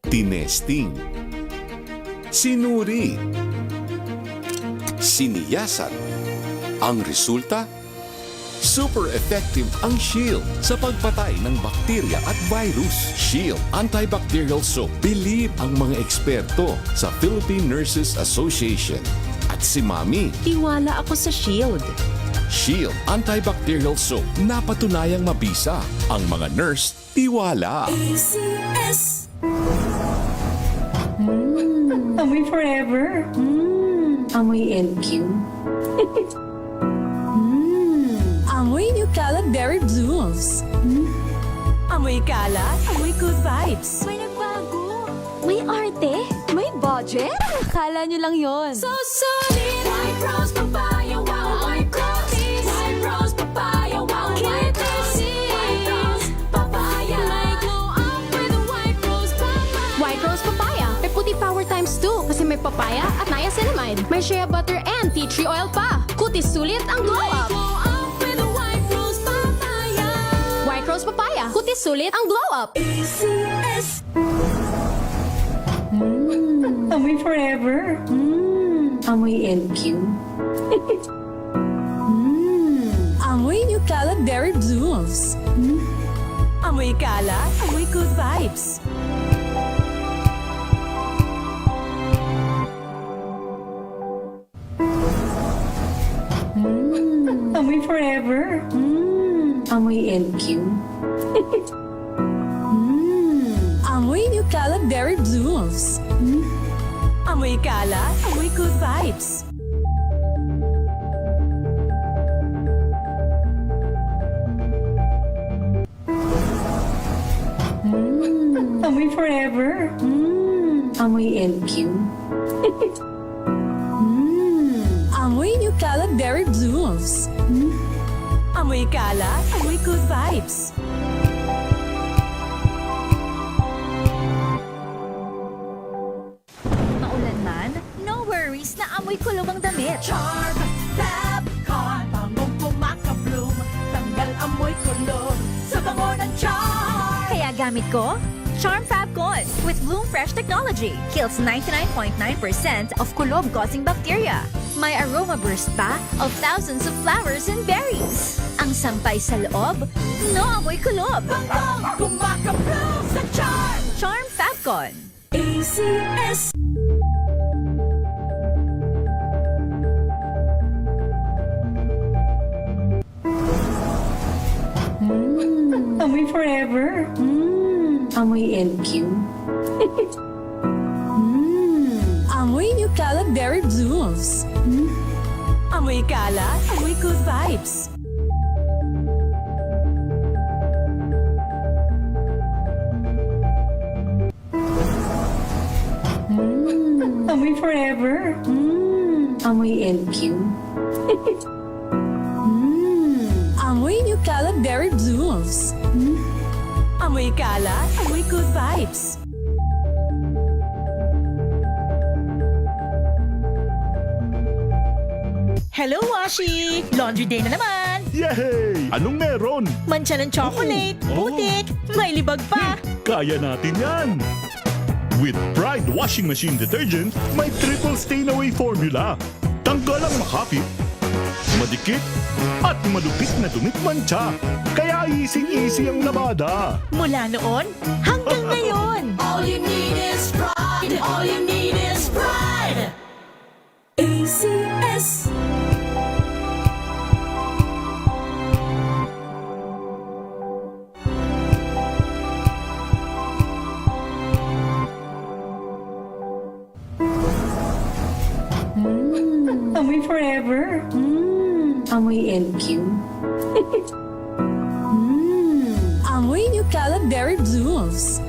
tinesting, sinuri, siniyasan. Ang resulta? Super effective ang Shield sa pagpatay ng bakterya at virus. Shield Antibacterial Soap. Believe ang mga eksperto sa Philippine Nurses Association. At si Mami. Tiwala ako sa Shield. Shield Antibacterial Soap. Napatunayang mabisa. Ang mga nurse, tiwala. ACS. Amoy forever. Amoy LQ. Amoy New Kalat Berry Blooms. Amoy kalat, amoy good vibes. May nagbago. May arte. May budget. Akala nyo lang yon. So solid. White rose papaya, wow, white rose. White rose papaya, wow, white rose. White rose papaya. May glow up with a white rose papaya. White Rose Papaya. May puti power times 2 kasi may papaya at niacinamide. May shea butter and tea tree oil pa. Kutis sulit ang glow up. Glow up with a white rose papaya. White Rose Papaya. Kutis sulit ang glow up. ACS. Amoy forever. Amoy LQ. Amoy New Kalat Berry Blooms. Amoy kalat, amoy good vibes. Amoy forever. Amoy LQ. Amoy New Kalat Berry Blooms. Amoy kalat, amoy good vibes. Amoy forever. Amoy LQ. Amoy New Kalat Berry Blooms. Amoy kalat, amoy good vibes. Maulan man, no worries na amoy kulong ang damit. Charm, Fabcon, bangong pumakabloom, tanggal amoy kulong sa bango ng charm. Kaya gamit ko, Charm Fabcon with Bloom Fresh technology. Kills 99.9% of kulob-causing bacteria. May aroma burst pa of thousands of flowers and berries. Ang sampay sa loob, no amoy kulob. Bangong pumakabloom sa charm. Charm Fabcon. ACS. Amoy forever. Amoy LQ. Amoy New Kalat Berry Blooms. Amoy kalat, amoy good vibes. Amoy forever. Amoy LQ. Amoy New Kalat Berry Blooms. Amoy kalat, amoy good vibes. Hello, Washi! Laundry day na naman! Yay! Anong meron? Mancha ng chocolate, Oh. putik, may libag pa! Kaya natin yan! With Pride Washing Machine Detergent, may triple stain-away formula. Tanggal ang makapit, madikit, at malupit na dumit mancha. Kaya easy-easy ang labada. Mula noon hanggang ngayon! All you need is pride. All you need is pride. ACS. Amoy forever. Amoy LQ. Amoy New Kalat Berry Blooms.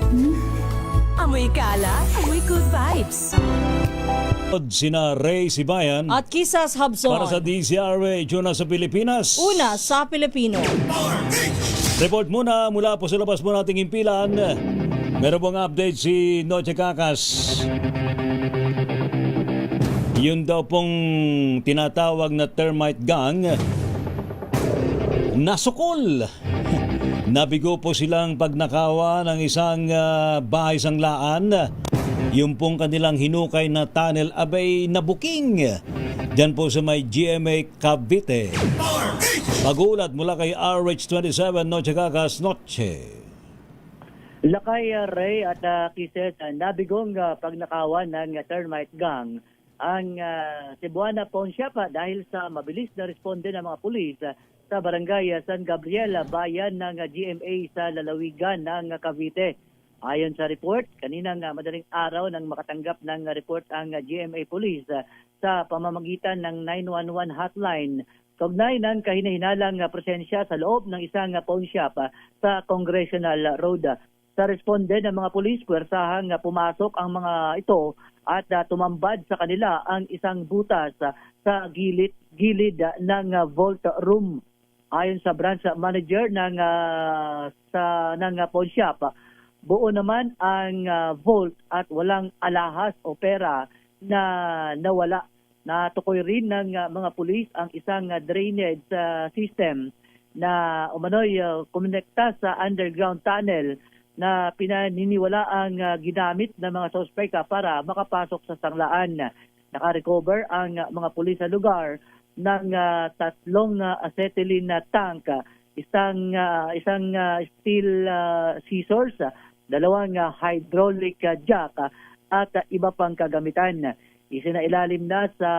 Amoy kalat, amoy good vibes. Sina Ray Sibayan At Kisas Habson. para sa DZRH na sa Pilipinas. Una sa Pilipino. Report muna mula po sa labas mo nating impilan. Meron pong update si Noche Cacas. Yun daw pong tinatawag na termite gang nasukol Nabigo po silang pagnakawa ng isang bahay sanglaan. Yung pong kanilang hinukay na tunnel abay nabuking. Diyan po sa may GMA Cavite. Pagulat mula kay RH27 Noche Gagas Noche. Lakay Ray at Kiset, nabigong pagnakawan ng termite gang ang Cebuana Pawn Shop dahil sa mabilis na responde ng mga pulis sa barangay San Gabriel, bayan ng GMA sa lalawigan ng Cavite. Ayon sa report, kaninang madaling araw nang makatanggap ng report ang GMA Police sa pamamagitan ng 911 hotline, kaugnay ng kahinahinalang presensya sa loob ng isang pawn shop sa Congressional Road. Sa responde ng mga pulis, puwersahang pumasok ang mga ito at tumambad sa kanila ang isang butas sa gilid ng vault room. Ayon sa branch manager ng pawn shop, buo naman ang vault at walang alahas o pera na nawala. Natukoy rin ng mga pulis ang isang drainage system na umano'y kumonekta sa underground tunnel na pinaniniwala ang ginamit ng mga suspect para makapasok sa sanglaan. Nakarecover ang mga pulis sa lugar ng tatlong acetylene tank, isang steel scissors, dalawang hydraulic jack at iba pang kagamitan. Isinailalim na sa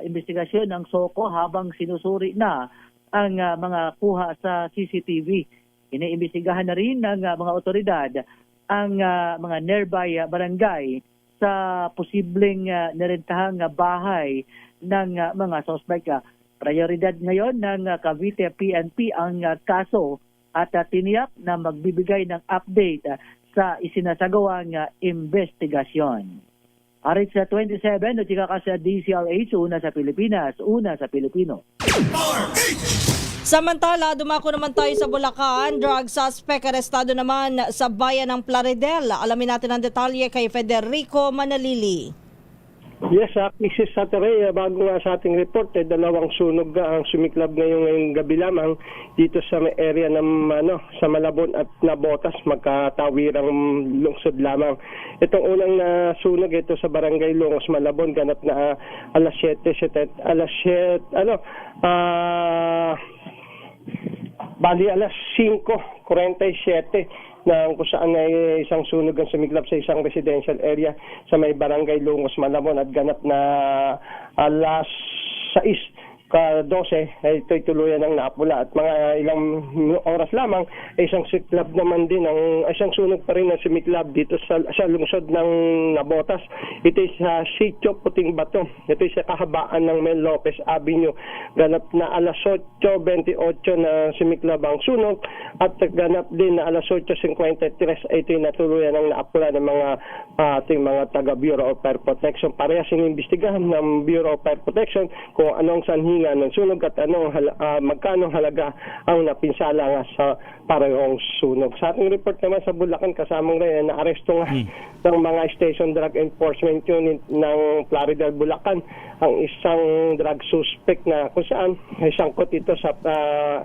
investigasyon ng SOCO habang sinusuri na ang mga kuha sa CCTV. Iniimbestigahan na rin ng mga otoridad ang mga nearby barangay sa posibleng nirentahang bahay ng mga suspect. Prioridad ngayon ng Cavite PNP ang kaso at tiniyak na magbibigay ng update sa isinasagawang investigasyon. Arit sa 27, natika ka sa DCRH, una sa Pilipinas, una sa Pilipino. Samantala, dumako naman tayo sa Bulacan. Drug suspect arestado naman sa bayan ng Plaridel. Alamin natin ang detalye kay Federico Manalili. Yes, Mrs. Sateray, bago nga sa ating report, dalawang sunog ang sumiklab ngayong gabi lamang dito sa may area ng sa Malabon at Nabotas, magkatawirang lungsod lamang. Itong unang sunog ito sa Barangay Longos, Malabon, ganap na alas 5:47 na kung saan ay isang sunog ang sumiklab sa isang residential area sa may Barangay Longos, Malabon at ganap na alas 6:12 ay ito'y tuluyan ng napula at mga ilang oras lamang ay isang siklab naman din isang sunog pa rin na sumiklab dito sa lungsod ng Nabotas. Ito'y sa Sitio Puting Bato. Ito'y sa kahabaan ng Mel Lopez Avenue. Ganap na alas 8:28 na sumiklab ang sunog at ganap din na alas 8:53 ay ito'y natuluyan ng napula ng mga ating mga taga Bureau of Fire Protection. Parehas inimbestigahan ng Bureau of Fire Protection kung anong sanhi ng sunog at magkano halaga ang napinsala nga sa parehong sunog. Sa ating report naman sa Bulacan, kasamang rin na aresto nga ng mga Station Drug Enforcement Unit ng Plaridel, Bulacan ang isang drug suspect na kung saan ay sangkot ito sa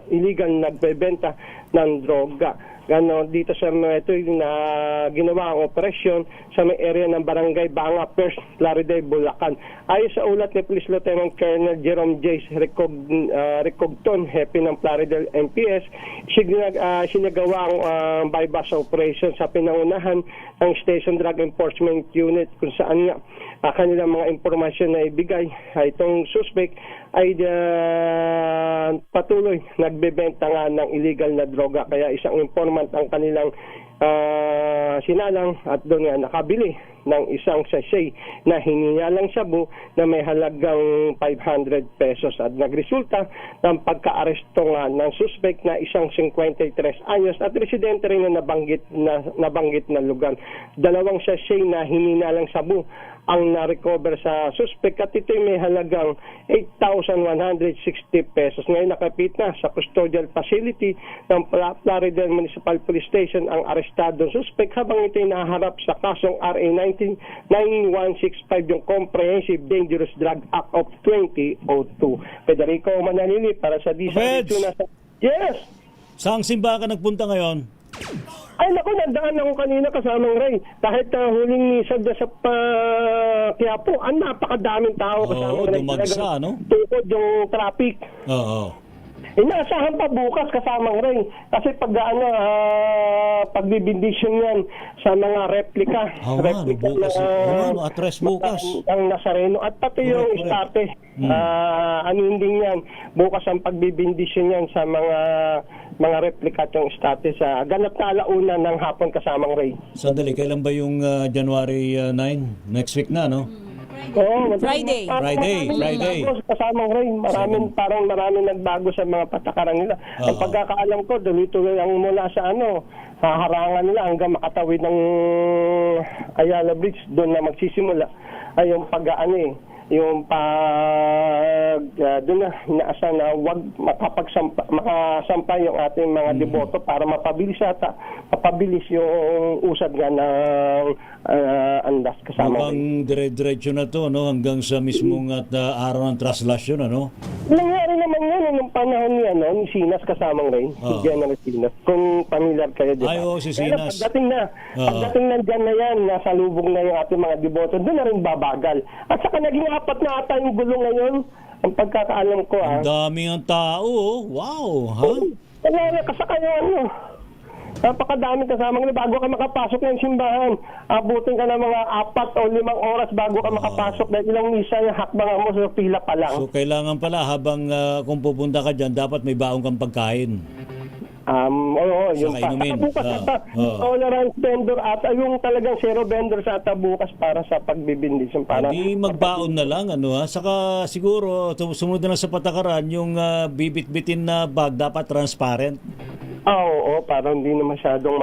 illegal nagbebenta ng droga. Gano dito sa ito na ginawa ang operasyon sa may area ng Barangay Banga, First, Plaridel, Bulacan. Ayon sa ulat ni Police Lieutenant Colonel Jerome J. Recogton, hepe ng Plaridel MPS, sinagawa ang bypass operation sa pinangunahan ng Station Drug Enforcement Unit kung saan nga kanilang mga impormasyon na ibigay itong suspect ay patuloy nagbebenta nga ng illegal na droga, kaya isang informant ang kanilang sinalang at doon nga nakabili ng isang sachet na hininyalang shabu na may halagang 500 pesos at nagresulta ng pagka-aresto nga ng suspect na isang 53 anyos at residente rin na nabanggit na lugar. Dalawang sachet na hininyalang shabu ang na-recover sa suspect at ito'y may halagang 8,160 pesos. Ngayon nakapit na sa custodial facility ng Plaridel Municipal Police Station ang arestadong suspect habang ito'y naharap sa kasong RA 9165, yung Comprehensive Dangerous Drug Act of 2002. Federico Manalili para sa DCRH. Yes! Saang simbahan ka nagpunta ngayon? Ay naku, nandaan ako kanina kasamang Ray. Kahit huling misa dyan sa Quiapo, napakadaming tao kasamang Ray. Dumagsa, no? Tukod yung traffic. Oo. Inaasahan pa bukas kasamang Ray. Kasi pagbibindisyon yan sa mga replika. Bukas. Atres bukas. Ang Nazareno. At pati yung Correct. estate. Din yan. Bukas ang pagbibindisyon yan sa mga replika at yung estate sa ganap na alauna ng hapon kasamang Ray. Sandali, kailan ba yung January 9? Next week na, no? Oo, Friday. Friday. Kasamang Ray, maraming nagbago sa mga patakaran nila. Ang pagkakaalam ko, dito ang mula sa haharangan nila hanggang makatawid ng Ayala Bridge, doon na magsisimula ay yung yung doon na inaasa na wag makasampa yung ating mga deboto para mapabilis yung usad nga ng andas kasama. Mukhang dire-diretso na to, no? Hanggang sa mismong araw ng traslasyon, ano? Nangyari naman yun nung panahon ni Sinas kasamang Ray. Si General Sinas. Kung familiar kayo dito. Ay, oo, si Pero Sinas. pagdating nandyan na yan, nasa lubog na yung ating mga deboto, doon na rin babagal. At saka naging 4 na ata yung gulong ngayon. Ang pagkakaalam ko, Ang daming ang tao, oh. Wow, ha? Kaya kasakayan napakadami kasama nga bago ka makapasok ng simbahan. Abutin ka ng mga 4 o 5 oras bago ka makapasok dahil ilang misa yung hakbang mo sa pila pa lang. So, kailangan pala habang kung pupunta ka dyan, dapat may baong kang pagkain. Oo, yung Saka inumin. bukas tolerance vendor at yung talagang zero vendor sa bukas para sa pagbibindisyon para Hindi magbaon na lang, ano ha? Saka siguro, sumunod na sa patakaran, yung bibit-bitin na bag dapat transparent. Oo, parang hindi na masyadong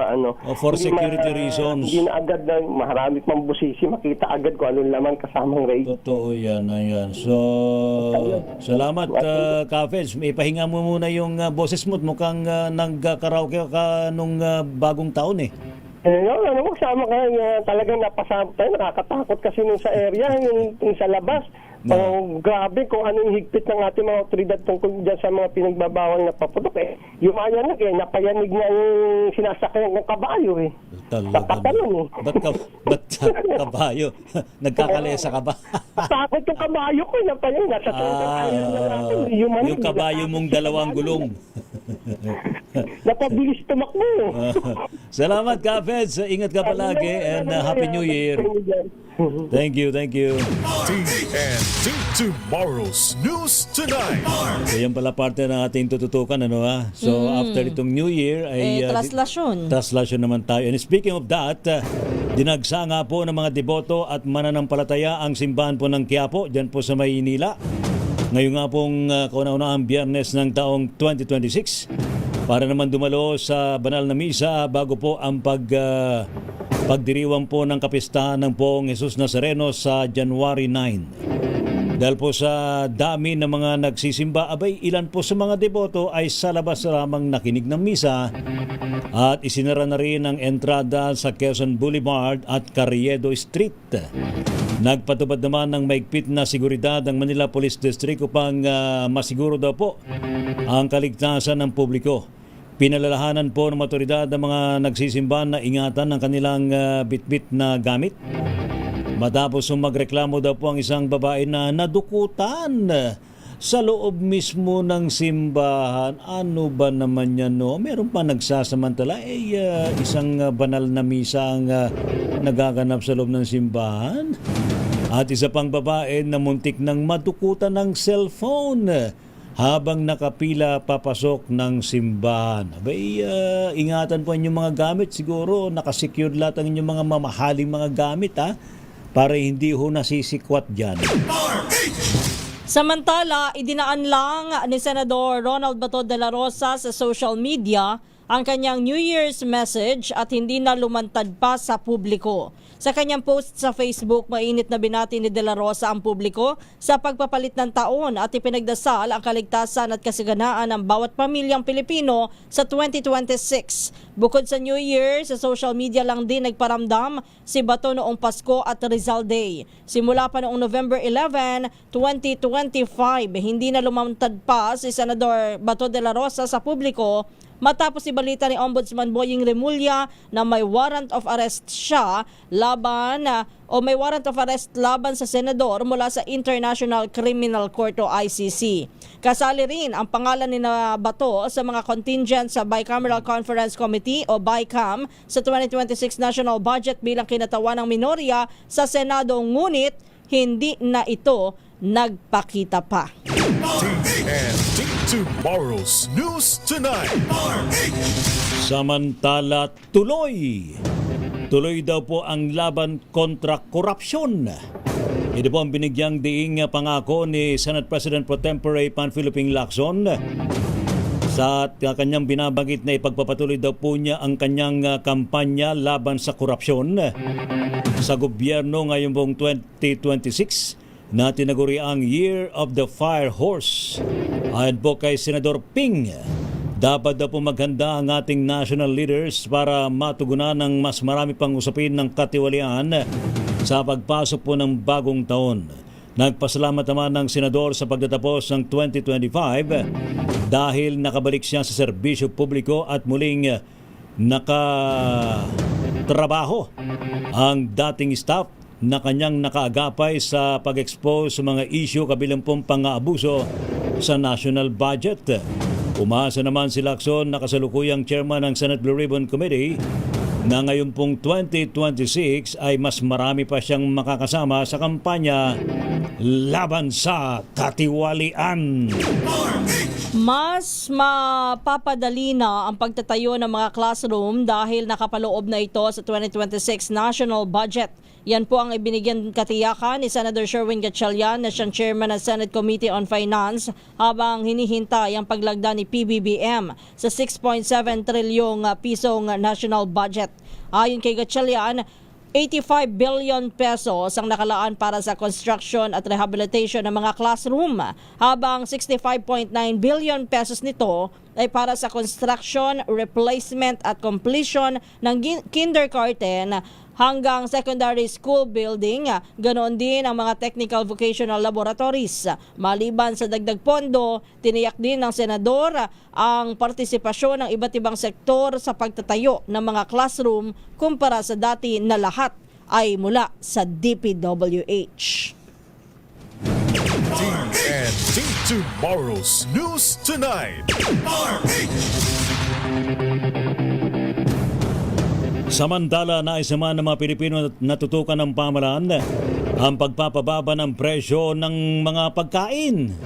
For hindi security reasons. Hindi na agad na maharami pang busisi, makita agad kung anong laman kasamang Ray. Totoo yan, ayan. So, salamat, Kafeds. Ipahinga mo muna yung boses mo. Mukhang nagkaraoke ka nung bagong taon, eh. Magsama ka, talagang napasama tayo, nakakatakot kasi nung sa area, yung sa labas. Grabe kung anong higpit ng ating mga otoridad tungkol dyan sa mga pinagbabawal na paputok. Yumayanig napayanig niya yung sinasakyan ng kabayo Talaga. Ba't kabayo? Nagkakalesa ka ba? Takot yung kabayo ko, napayanig. Nasa yung kabayo mong 2 gulong. Napabilis tumakbo. Salamat, Kafeds. Ingat ka palagi and Happy New Year. Thank you. TNT Tomorrow's News Tonight. So yan pala parte ng ating tututukan, ano ha? So after itong New Year ay traslasyon naman tayo. And speaking of that, dinagsa nga po ng mga deboto at mananampalataya ang simbahan po ng Quiapo dyan po sa Maynila. Ngayon nga pong kauna-unahang Biyernes ng taong 2026 para naman dumalo sa banal na misa bago po ang pagdiriwang po ng kapistahan ng Poong Jesus Nazareno sa January 9. Dahil po sa dami ng mga nagsisimba, ilan po sa mga deboto ay sa labas lamang nakinig ng misa at isinara na rin ang entrada sa Quezon Boulevard at Carriedo Street. Nagpatupad naman ng maigpit na seguridad ang Manila Police District upang masiguro daw po ang kaligtasan ng publiko. Pinalalahanan po ng otoridad ang mga nagsisimba na ingatan ng kanilang bitbit na gamit. Matapos magreklamo daw po ang isang babae na nadukutan sa loob mismo ng simbahan. Ano ba naman yan, no? Meron pa nagsasamantala, isang banal na misa ang nagaganap sa loob ng simbahan. At isa pang babae na muntik ng madukutan ng cellphone habang nakapila papasok ng simbahan. Ingatan po inyong mga gamit. Siguro nakasecured lahat ang inyong mga mamahaling mga gamit, ha? Para hindi ho nasisikwat dyan. Samantala, idinaan lang ni Senador Ronald Bato de la Rosa sa social media ang kanyang New Year's message at hindi na lumantad pa sa publiko. Sa kanyang post sa Facebook, mainit na binati ni De La Rosa ang publiko sa pagpapalit ng taon at ipinagdasal ang kaligtasan at kasaganaan ng bawat pamilyang Pilipino sa 2026. Bukod sa New Year, sa social media lang din nagparamdam si Bato noong Pasko at Rizal Day. Simula pa noong November 11, 2025, hindi na lumantad pa si Senador Bato de la Rosa sa publiko matapos ibalita ni Ombudsman Boying Remulla na may warrant of arrest siya laban sa senador mula sa International Criminal Court o ICC. Kasali rin ang pangalan ni Bato sa mga contingent sa Bicameral Conference Committee o BICAM sa 2026 National Budget bilang kinatawan ng minorya sa Senado, ngunit hindi na ito nagpakita pa. TNT Tomorrow's News Tonight. Samantala, tuloy daw po ang laban kontra korupsyon. Ito po ang binigyang diing pangako ni Senate President Pro Tempore Panfilo-Ping Lacson sa kanyang binabanggit na ipagpapatuloy daw po niya ang kanyang kampanya laban sa korupsyon sa gobyerno ngayong buong 2026 na tinaguri ang Year of the Fire Horse. Ayon po kay Senador Ping, dapat daw po maghanda ang ating national leaders para matugunan ng mas marami pang usapin ng katiwalian sa pagpasok po ng bagong taon. Nagpasalamat naman ng senador sa pagtatapos ng 2025 dahil nakabalik siya sa serbisyo publiko at muling nakatrabaho ang dating staff na kanyang nakaagapay sa pag-expose sa mga issue kabilang pong pang-aabuso sa national budget. Umasa naman si Lacson na kasalukuyang chairman ng Senate Blue Ribbon Committee na ngayon pong 2026 ay mas marami pa siyang makakasama sa kampanya laban sa katiwalian. Mas mapapadali na ang pagtatayo ng mga classroom dahil nakapaloob na ito sa 2026 national budget. Yan po ang ibinigyan katiyakan ni Senator Sherwin Gatchalian na siyang chairman ng Senate Committee on Finance habang hinihintay ang paglagda ni PBBM sa 6.7 trilyong pisong national budget. Ayon kay Gatchalian, 85 billion pesos ang nakalaan para sa construction at rehabilitation ng mga classroom, habang 65.9 billion pesos nito ay para sa construction, replacement at completion ng kindergarten hanggang secondary school building, ganoon din ang mga technical vocational laboratories. Maliban sa dagdag pondo, tiniyak din ng senador ang partisipasyon ng iba't ibang sektor sa pagtatayo ng mga classroom kumpara sa dati na lahat ay mula sa DPWH. TNT Tomorrow's News Tonight. Samantala, naisama ng mga Pilipino na natutukan ng pamahalaan ang pagpapababa ng presyo ng mga pagkain,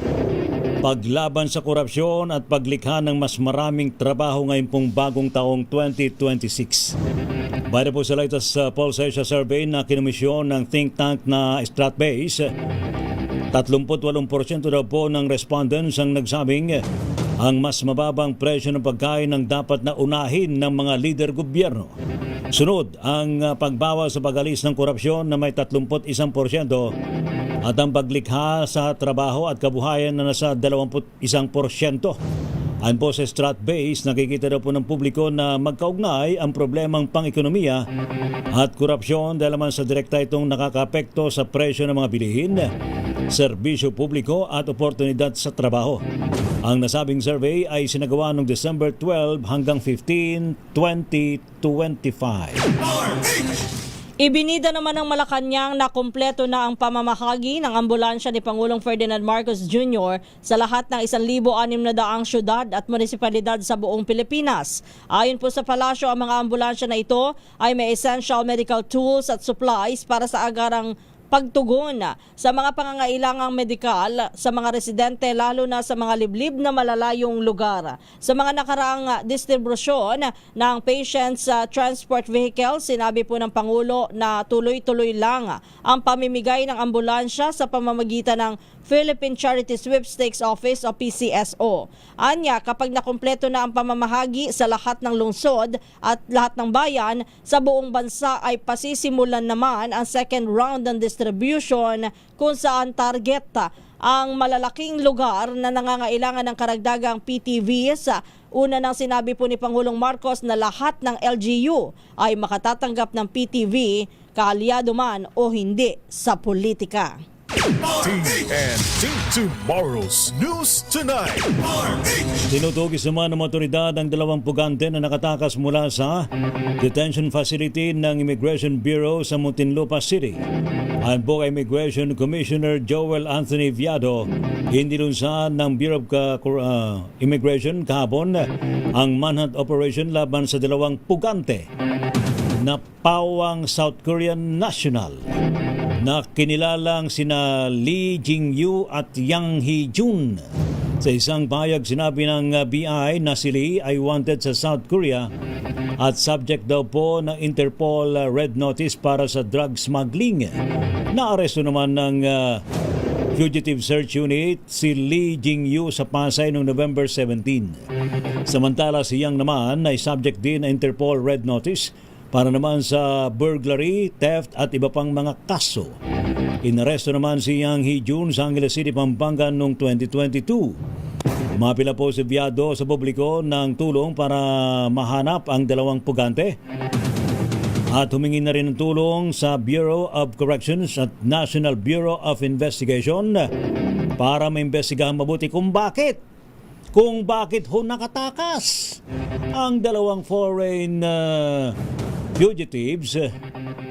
paglaban sa korupsyon at paglikha ng mas maraming trabaho ngayong pong bagong taong 2026. Baya po sa latest Pulse Asia Survey na kinomisyon ng think tank na Stratbase, 38% daw po ng respondents ang nagsabing ang mas mababang presyo ng pagkain ang dapat na unahin ng mga lider gobyerno. Sunod ang pagbawas sa pag-alis ng korupsyon na may 31% at ang paglikha sa trabaho at kabuhayan na nasa 21%. Ayon po sa Stratbase, nakikita daw po ng publiko na magkaugnay ang problemang pang-ekonomiya at korupsyon dahil naman sa direkta itong nakakapekto sa presyo ng mga bilihin, serbisyo publiko at oportunidad sa trabaho. Ang nasabing survey ay sinagawa noong December 12 hanggang 15, 2025. Ibinida naman ng Malacanang na kumpleto na ang pamamahagi ng ambulansya ni Pangulong Ferdinand Marcos Jr. sa lahat ng 1,600 syudad at munisipalidad sa buong Pilipinas. Ayon po sa palasyo, ang mga ambulansya na ito ay may essential medical tools at supplies para sa agarang pagtugon sa mga pangangailangang medikal sa mga residente, lalo na sa mga liblib na malalayong lugar. Sa mga nakaraang distribusyon ng patients transport vehicle, sinabi po ng Pangulo na tuloy-tuloy lang ang pamimigay ng ambulansya sa pamamagitan ng Philippine Charity Sweepstakes Office o PCSO. Anya, kapag nakumpleto na ang pamamahagi sa lahat ng lungsod at lahat ng bayan sa buong bansa, ay pasisimulan naman ang second round ng distribution kung saan target ang malalaking lugar na nangangailangan ng karagdagang PTVs. Una nang sinabi po ni Pangulong Marcos na lahat ng LGU ay makatatanggap ng PTV, kaalyado man o hindi sa politika. TNT Tomorrow's News Tonight. Tinutugis naman ng otoridad ang dalawang pugante na nakatakas mula sa detention facility ng Immigration Bureau sa Muntinlupa City. Ayon po kay Immigration Commissioner Joel Anthony Viado, hinilunsan ng Bureau of Immigration kahapon ang manhunt operation laban sa dalawang pugante na pawang South Korean national na kinilalang sina Lee Jing-yu at Yang Hee-jun. Sa isang pahayag sinabi ng BI na si Lee ay wanted sa South Korea at subject daw po ng Interpol Red Notice para sa drug smuggling. Naaresto naman ng Fugitive Search Unit si Lee Jing-yu sa Pasay noong November 17. Samantala si Yang naman ay subject din ng Interpol Red Notice para naman sa burglary, theft at iba pang mga kaso. Inaresto naman si Yang Hee-jun sa Angeles City, Pampanga noong 2022. Umapila po si Viado sa publiko ng tulong para mahanap ang dalawang pugante at humingi na rin ng tulong sa Bureau of Corrections at National Bureau of Investigation para maimbestigahan mabuti kung bakit ho nakatakas ang dalawang foreign fugitives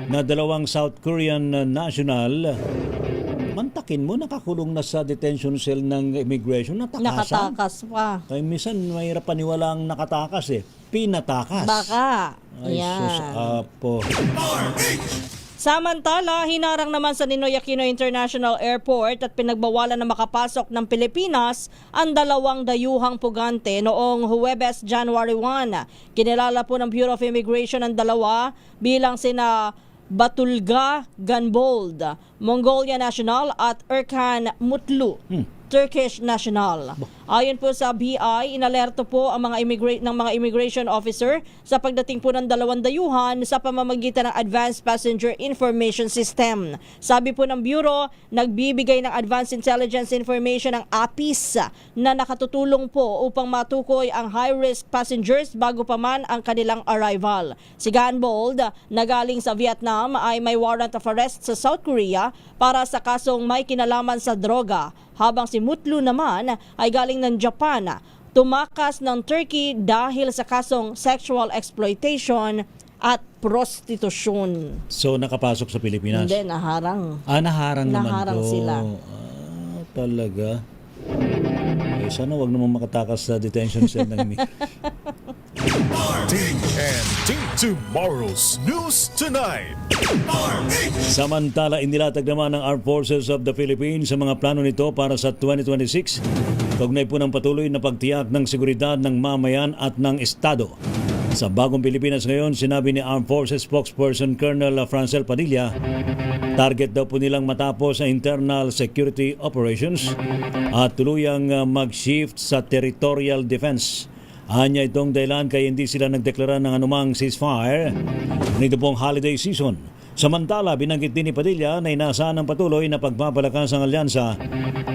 na dalawang South Korean national. Mantakin mo, nakakulong na sa detention cell ng immigration. Natakasan. Nakatakas pa. Kaya minsan mahirap paniwalang nakatakas pinatakas. Baka. Ay, sus, apo. Samantala, hinarang naman sa Ninoy Aquino International Airport at pinagbawalan na makapasok ng Pilipinas ang dalawang dayuhang pugante noong Huwebes, January 1. Kinilala po ng Bureau of Immigration ang dalawa bilang sina Batulga Ganbold, Mongolia National at Erkan Mutlu, Turkish national. Ayon po sa BI, inalerto po ang mga immigration officer sa pagdating po ng dalawang dayuhan sa pamamagitan ng Advanced Passenger Information System. Sabi po ng Bureau, nagbibigay ng Advanced Intelligence Information ang APIS na nakatutulong po upang matukoy ang high-risk passengers bago pa man ang kanilang arrival. Si Ganbold, na galing sa Vietnam, ay may warrant of arrest sa South Korea para sa kasong may kinalaman sa droga, habang si Mutlu naman ay galing ng Japan, tumakas ng Turkey dahil sa kasong sexual exploitation at prostitusyon. So nakapasok sa Pilipinas? Hindi, naharang. Naharang naman Naharang to. sila. Talaga? Eh, sana wag naman makatakas sa detention cell ng TNT Tomorrow's News Tonight. Samantala, inilatag naman ng Armed Forces of the Philippines sa mga plano nito para sa 2026. Kaugnay po ng patuloy na pagtiyak ng seguridad ng mamayan at ng Estado. Sa bagong Pilipinas ngayon, sinabi ni Armed Forces spokesperson Colonel Francel Padilla, target daw po nilang matapos ang internal security operations at tuluyang mag-shift sa territorial defense. Anya itong dahilan kaya hindi sila nagdeklara ng anumang ceasefire nito pong holiday season. Samantala, binanggit din ni Padilla na inaasahan ng patuloy na pagpapalakas ang alyansa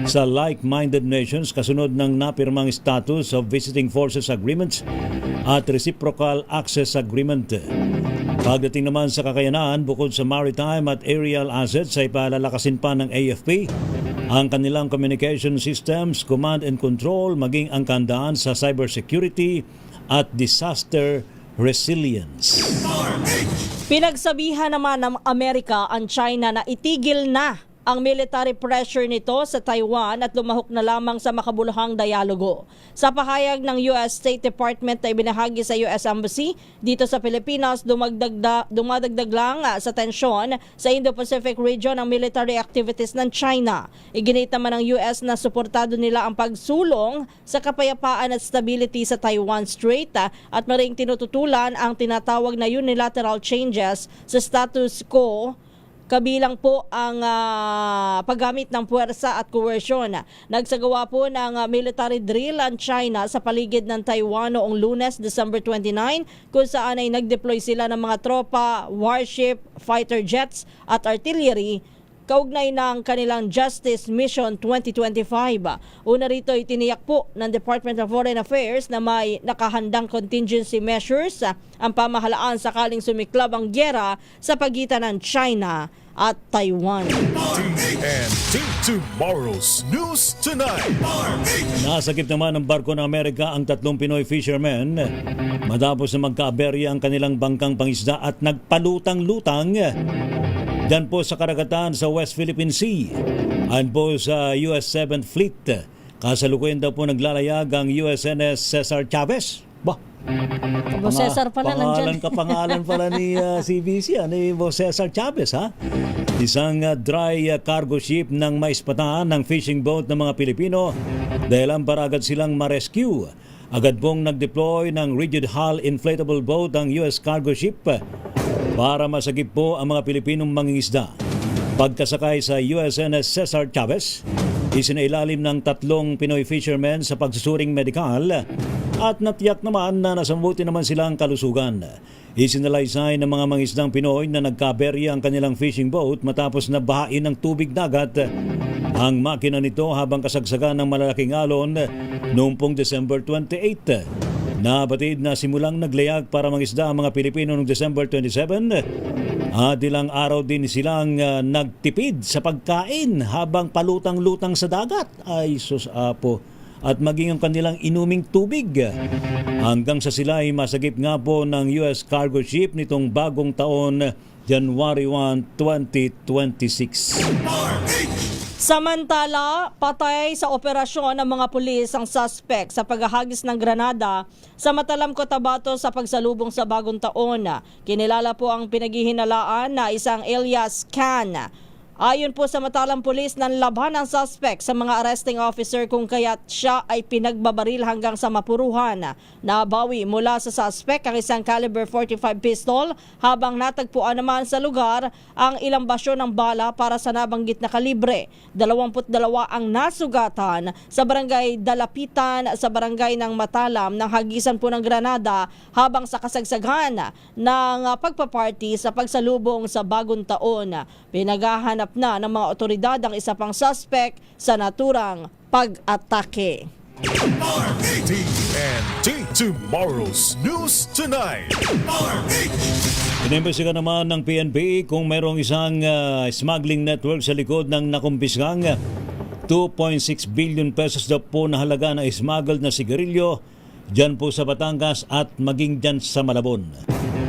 sa like-minded nations kasunod ng napirmang status of Visiting Forces Agreements at Reciprocal Access Agreement. Pagdating naman sa kakayanan, bukod sa maritime at aerial assets ay palalakasin pa ng AFP ang kanilang communication systems, command and control, maging ang kandaan sa cybersecurity at disaster resilience. Pinagsabihan naman ng Amerika ang China na itigil na ang military pressure nito sa Taiwan at lumahok na lamang sa makabuluhang dialogo. Sa pahayag ng US State Department na ibinahagi sa US Embassy dito sa Pilipinas, dumadagdag lang sa tensyon sa Indo-Pacific region ang military activities ng China. Iginit naman ng US na suportado nila ang pagsulong sa kapayapaan at stability sa Taiwan Strait at maring tinututulan ang tinatawag na unilateral changes sa status quo, kabilang po ang paggamit ng puwersa at coercion. Nagsagawa po ng military drill ang China sa paligid ng Taiwan noong Lunes, December 29, kung saan ay nag-deploy sila ng mga tropa, warship, fighter jets at artillery kaugnay ng kanilang Justice Mission 2025. Una rito itiniyak po ng Department of Foreign Affairs na may nakahandang contingency measures ang pamahalaan sakaling sumiklab ang gyera sa pagitan ng China at Taiwan. TNT Tomorrow's News Tonight. Nasagip naman ng barko ng Amerika ang 3 Pinoy fishermen matapos na magkaaberya ang kanilang bangkang pangisda at nagpalutang-lutang dyan po sa karagatan sa West Philippine Sea. Ayon po sa US 7th Fleet, kasalukuyan daw po naglalayag ang USNS Cesar Chavez. Bah, Boss Cesar pala nandyan. Kapangalan pala ni CBC, ni Boss Cesar Chavez, ha? Isang dry cargo ship ng maispatahan ng fishing boat ng mga Pilipino dahilan para agad silang ma-rescue. Agad pong nag-deploy ng rigid hull inflatable boat ang US cargo ship para masagip po ang mga Pilipinong mangingisda. Pagkasakay sa USNS Cesar Chavez, isinailalim ng 3 Pinoy fishermen sa pagsusuring medikal at natiyak naman na nasambuti naman silang kalusugan. Isinalaysay ng mga mangisdang Pinoy na nagkaberya ang kanilang fishing boat matapos na bahain ng tubig dagat ang makina nito habang kasagsagan ng malalaking alon noong pong December 28. Nabatid na simulang naglayag para mangisda ang mga Pilipino noong December 27 at ilang araw din silang nagtipid sa pagkain habang palutang-lutang sa dagat. Ay sus apo. At maging ang kanilang inuming tubig. Hanggang sa sila ay masagip nga po ng US cargo ship nitong bagong taon, January 1, 2026. Samantala, patay sa operasyon ng mga pulis ang suspect sa paghahagis ng granada sa Matalam, Cotabato sa pagsalubong sa bagong taon. Kinilala po ang pinaghihinalaan na isang alias Can. Ayon po sa Matalam Police, nanlaban ang suspect sa mga arresting officer kung kaya't siya ay pinagbabaril hanggang sa mapuruhan. Nabawi mula sa suspect ang isang caliber 45 pistol habang natagpuan naman sa lugar ang ilang basyo ng bala para sa nabanggit na kalibre. 22 ang nasugatan sa barangay Dalapitan sa barangay ng Matalam ng hagisan po ng granada habang sa kasagsagan ng pagpaparty sa pagsalubong sa bagong taon. Pinaghahanap na ng mga otoridad ang isa pang suspect sa naturang pag-atake. TNT Tomorrow's News Tonight. Inimbestiga naman ng PNP kung mayroong isang smuggling network sa likod ng nakumpiskang 2.6 billion pesos daw po na halaga na smuggled na sigarilyo dyan po sa Batangas at maging dyan sa Malabon.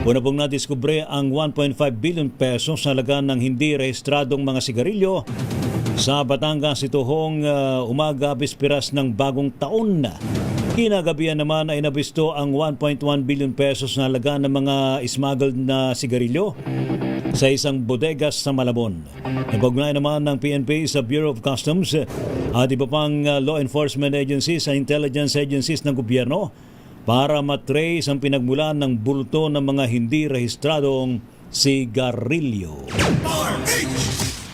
Una pong nadiskubre ang 1.5 billion pesos na halaga ng hindi rehistradong mga sigarilyo sa Batangas ito hong umaga bispiras ng bagong taon. Kinagabihan naman ay nabisto ang 1.1 billion pesos na halaga ng mga smuggled na sigarilyo sa isang bodegas sa Malabon. Napagnay naman ng PNP sa Bureau of Customs at iba pang law enforcement agencies at intelligence agencies ng gobyerno para matrace ang pinagmulan ng bulto ng mga hindi rehistradong sigarilyo.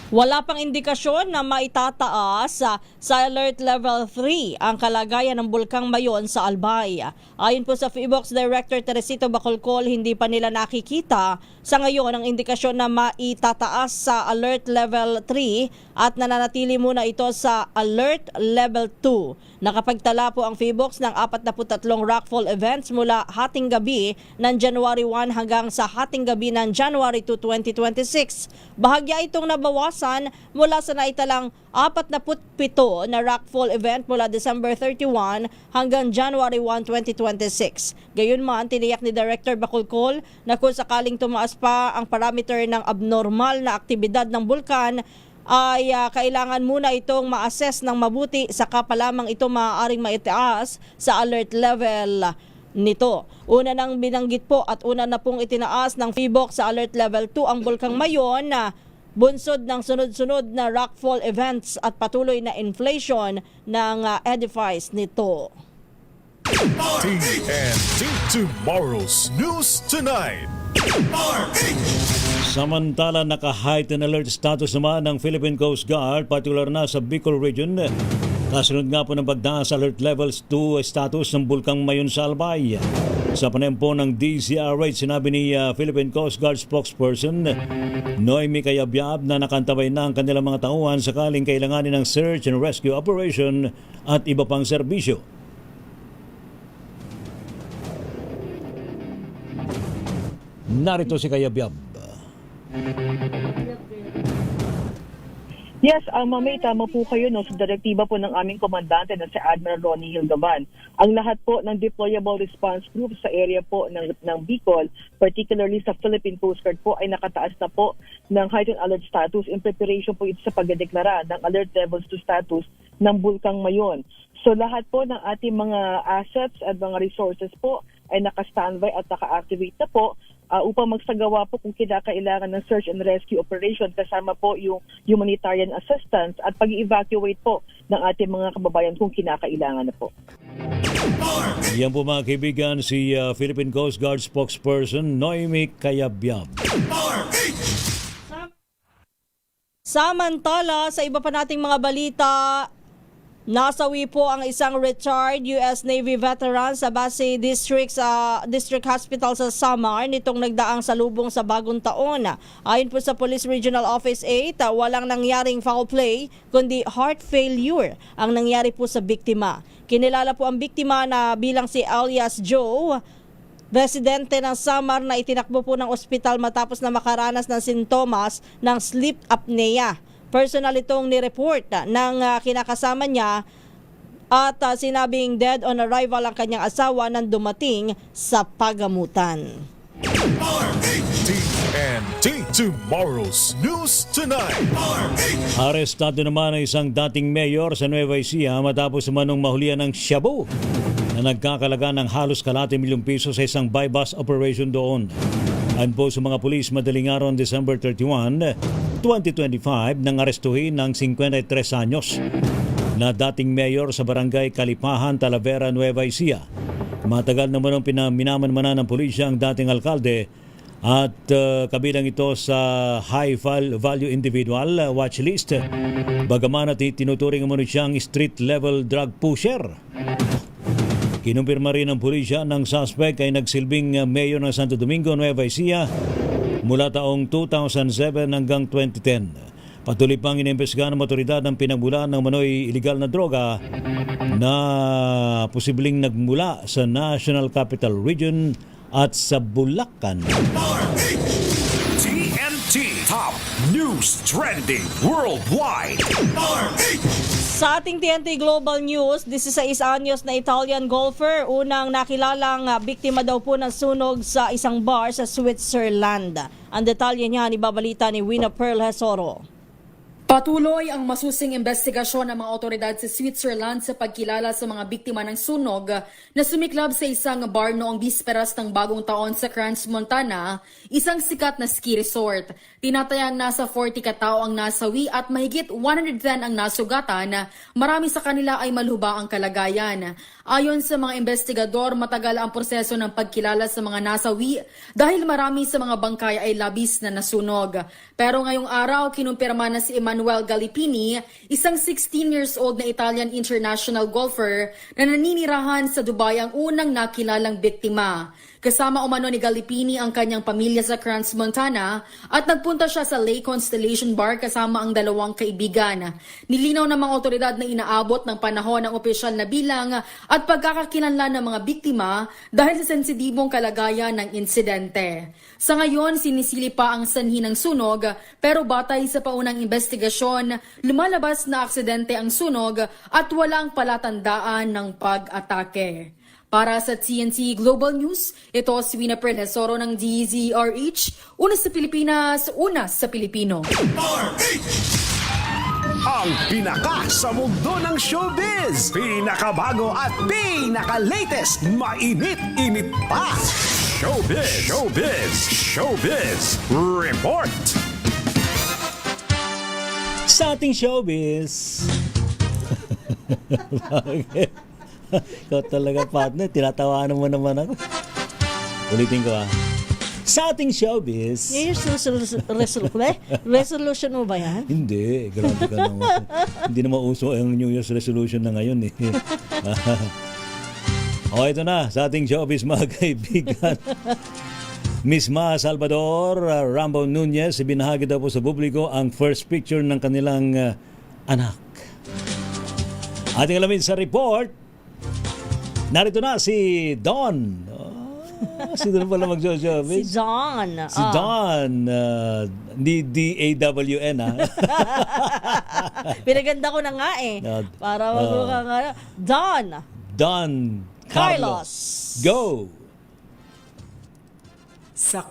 Wala pang indikasyon na maitataas sa Alert Level 3 ang kalagayan ng Bulkang Mayon sa Albay. Ayon po sa PHIVOLCS Director Teresito Bacolcol, hindi pa nila nakikita sa ngayon ang indikasyon na maitataas sa Alert Level 3 at nananatili muna ito sa Alert Level 2. Nakapagtala po ang PHIVOLCS ng 43 rockfall events mula hating gabi ng January 1 hanggang sa hating gabi ng January 2, 2026. Bahagya itong nabawasan mula sa naitalang 47 na rockfall event mula December 31 hanggang January 1, 2026. Gayunman, tiniyak ni Director Bacolcol na kung sakaling tumaas pa ang parameter ng abnormal na aktibidad ng bulkan, ay kailangan muna itong ma-assess ng mabuti saka pa lamang ito maaaring maitaas sa alert level nito. Una nang binanggit po at una na pong itinaas ng PHIVOLCS sa alert level 2 ang Bulkang Mayon na bunsod ng sunod-sunod na rockfall events at patuloy na inflation ng edifice nito. TNT Tomorrow's News Tonight. Samantala, naka-heightened alert status naman ng Philippine Coast Guard, particular na sa Bicol Region. Kasunod nga po ng pagtaas sa alert levels 2 status ng Bulkang Mayon sa Albay. Sa panempo ng DZRH, sinabi ni Philippine Coast Guard spokesperson Noemi Cayabyab na nakantabay na ang kanilang mga tauhan sakaling kailanganin ng search and rescue operation at iba pang serbisyo. Narito si Cayabyab. Yes, Mami, tama po kayo. No? Sa direktiba po ng aming komandante na si Admiral Ronnie Hilgaban, ang lahat po ng deployable response groups sa area po ng Bicol, particularly sa Philippine Coast Guard po, ay nakataas na po ng heightened alert status in preparation po ito sa pagdedeklara ng alert levels 2 status ng Bulkang Mayon. So lahat po ng ating mga assets at mga resources po ay naka-standby at naka-activate na po upang magsagawa po kung kinakailangan ng search and rescue operation kasama po yung humanitarian assistance at pag-evacuate po ng ating mga kababayan kung kinakailangan na po. Yan po mga kaibigan, si Philippine Coast Guard spokesperson Noemi Cayabyab. Samantala, sa iba pa nating mga balita, nasawi po ang isang retired US Navy veteran sa Base District Hospital sa Samar nitong nagdaang salubong sa bagong taon. Ayon po sa Police Regional Office 8, walang nangyaring foul play kundi heart failure ang nangyari po sa biktima. Kinilala po ang biktima na bilang si alias Joe, residente ng Samar na itinakbo po ng ospital matapos na makaranas ng sintomas ng sleep apnea. Personal itong ni-report ng kinakasama niya at sinabing dead on arrival ang kanyang asawa nang dumating sa pagamutan. TNT Tomorrow's News Tonight. Arestado naman ang isang dating mayor sa Nueva Ecija matapos manong mahulihan ng shabu na nagkakalaga ng halos ₱1 milyon sa isang buy-bust operation doon. Ayon po sa mga pulis, madaling araw on December 31, 2025 nang arestuhin ng 53 anyos na dating mayor sa barangay Kalipahan, Talavera, Nueva Ecija. Matagal naman ang minamanmanan ng pulisya ang dating alkalde at kabilang ito sa high value individual watch list. Bagaman at tinuturing mo siyang street level drug pusher. Kinumpirma rin ng pulisya ng suspect ay nagsilbing mayor ng Santo Domingo, Nueva Ecija mula taong 2007 hanggang 2010. Patuloy pang inimbestigahan ng otoridad ang pinagmulan ng manoy illegal na droga na posibleng nagmula sa National Capital Region at sa Bulacan. TNT Top News Trending Worldwide. Sa ating TNT Global News, 16 anyos na Italian golfer, unang nakilalang biktima daw po ng sunog sa isang bar sa Switzerland. Ang detalye niya ibabalita ni Wina Pearl Hesoro. Patuloy ang masusing investigasyon ng mga otoridad sa Switzerland sa pagkilala sa mga biktima ng sunog na sumiklab sa isang bar noong bisperas ng bagong taon sa Crans-Montana, isang sikat na ski resort. Tinatayang nasa 40 katao ang nasawi at mahigit 110 ang nasugatan. Marami sa kanila ay malubha ang kalagayan. Ayon sa mga investigador, matagal ang proseso ng pagkilala sa mga nasawi dahil marami sa mga bangkay ay labis na nasunog. Pero ngayong araw, kinumpirma na si Emanuele Galipini, isang 16 years old na Italian international golfer na naninirahan sa Dubai, ang unang nakilalang biktima. Kasama umano ni Galipini ang kanyang pamilya sa Crans-Montana at nagpunta siya sa Lake Constellation Bar kasama ang dalawang kaibigan. Nilinaw ng mga otoridad na inaabot ng panahon ang opisyal na bilang at pagkakakilanlan ng mga biktima dahil sa sensitibong kalagayan ng insidente. Sa ngayon, sinisili pa ang sanhi ng sunog pero batay sa paunang investigasyon, lumalabas na aksidente ang sunog at walang palatandaan ng pag-atake. Para sa TNT Global News, ito si Wina Pearl Hesoro ng DZRH, una sa Pilipinas, una sa Pilipino. Ang pinaka sa mundo ng showbiz, pinakabago at pinaka-latest, mainit-init pa. Showbiz, showbiz, showbiz report. Sa ating showbiz. Bakit? Ikaw talaga, partner. Tinatawanan mo naman ako. Ulitin ko Sa ating showbiz. Resolution mo ba yan? Hindi. Grabe ka naman. Hindi naman uso ang New Year's resolution na ngayon eh. Ito na. Sa ating showbiz, mga kaibigan. Miss Ma Salvador Rambo Nunez, ibinahagi daw po sa publiko ang first picture ng kanilang anak. Ating alamin sa report. Narito na si Don. Sino na pala mag-showbiz? Si Don. Si Don. D-A-W-N, ha? Pinaganda ko na nga eh. Para magmukha nga. Don. Don Carlos. Go! Sa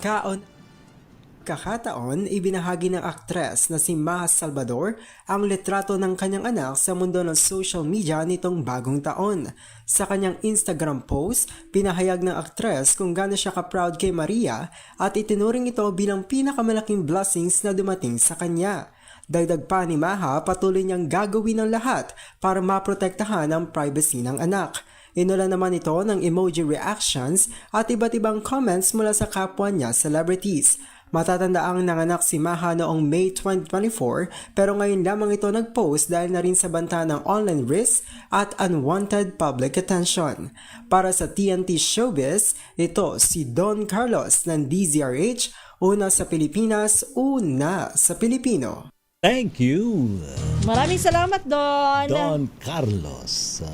kakataon, ibinahagi ng aktres na si Maha Salvador ang litrato ng kanyang anak sa mundo ng social media nitong bagong taon. Sa kanyang Instagram post, pinahayag ng aktres kung gaano siya ka-proud kay Maria at itinuring ito bilang pinakamalaking blessings na dumating sa kanya. Dagdag pa ni Maha, patuloy niyang gagawin ang lahat para maprotektahan ang privacy ng anak. Inulan naman ito ng emoji reactions at iba't ibang comments mula sa kapwa niya celebrities. Matatandaang nanganak si Maha noong May 2024 pero ngayon lamang ito nag-post dahil na rin sa banta ng online risk at unwanted public attention. Para sa TNT Showbiz, ito si Don Carlos ng DZRH, una sa Pilipinas, una sa Pilipino. Thank you. Maraming salamat, Don. Don Carlos.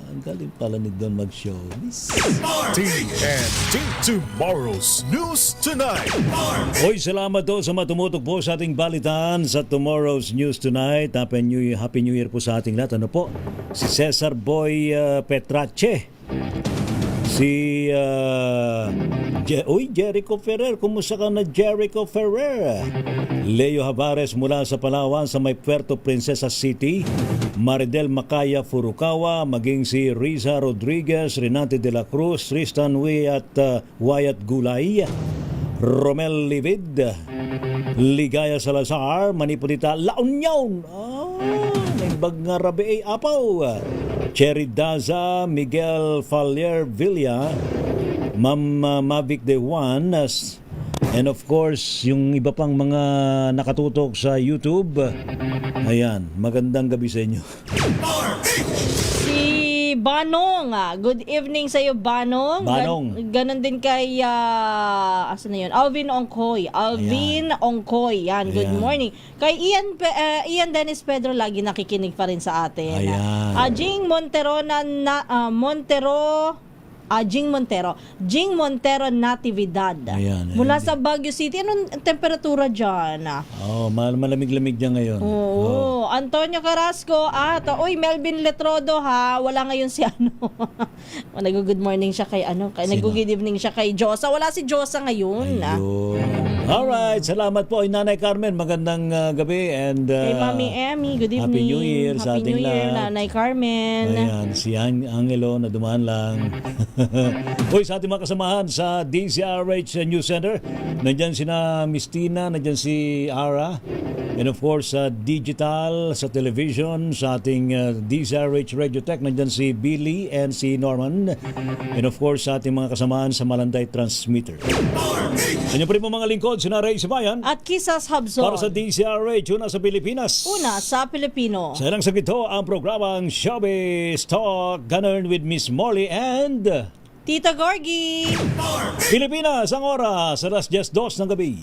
Ang galing pala ni Don mag-showbiz. TNT Tomorrow's News Tonight. Hoy, salamat po sa matumutok po sa ating balitaan sa Tomorrow's News Tonight. Happy New Year po sa ating lahat. Ano po? Si Cesar Boy Petrache. Si Jericho Ferrer. Kumusta ka na, Jericho Ferrer? Leo Havares mula sa Palawan sa may Puerto Princesa City. Maridel Macaya Furukawa, maging si Riza Rodriguez, Renate de la Cruz, Tristan at Wyatt Gulay, Romel Livid, Ligaya Salazar, Manipulita Launyawn, Nagbag nga Rabi Apaw, Cherry Daza, Miguel Falier Villa, Ma'am Mavic De Juan, and of course, yung iba pang mga nakatutok sa YouTube. Ayan, magandang gabi sa inyo. Si Banong. Good evening sa iyo, Banong. Ganon din kay asan na yun? Alvin Ongkoy. Ongkoy. Yan, good morning. Kay Ian Dennis Pedro lagi nakikinig pa rin sa atin. Jing Montero Jing Montero Natividad. Mula sa Baguio City. Anong temperatura dyan? Malamig-lamig dyan ngayon. Oo. Antonio Carrasco at Melvin Letrodo ha. Wala ngayon si nag-good morning siya kay nag-good evening siya kay Josa. Wala si Josa ngayon. Alright, salamat po Nanay Carmen. Magandang gabi and kay Mami Emmy, good evening. Happy New Year sa ating lahat. Nanay Carmen. Ayan, si Angelo na dumaan lang. Uy, sa ating mga kasamahan sa DZRH News Center, nandyan sina Mistina, nandyan si Ara, and of course sa digital, sa television, sa ating DZRH Radio Tech, nandyan si Billy and si Norman, and of course sa ating mga kasamahan sa Malanday Transmitter. Kanya pa rin po mga lingkod, sina Ray Sibayan at Kisas Habson para sa DZRH, una sa Pilipinas, una sa Pilipino. Sa ilang saglit ho ang programang Showbiz Talk Ganun with Miss Molly and Tita Gorgie. Pilipinas, ang oras, alas 10:02 ng gabi.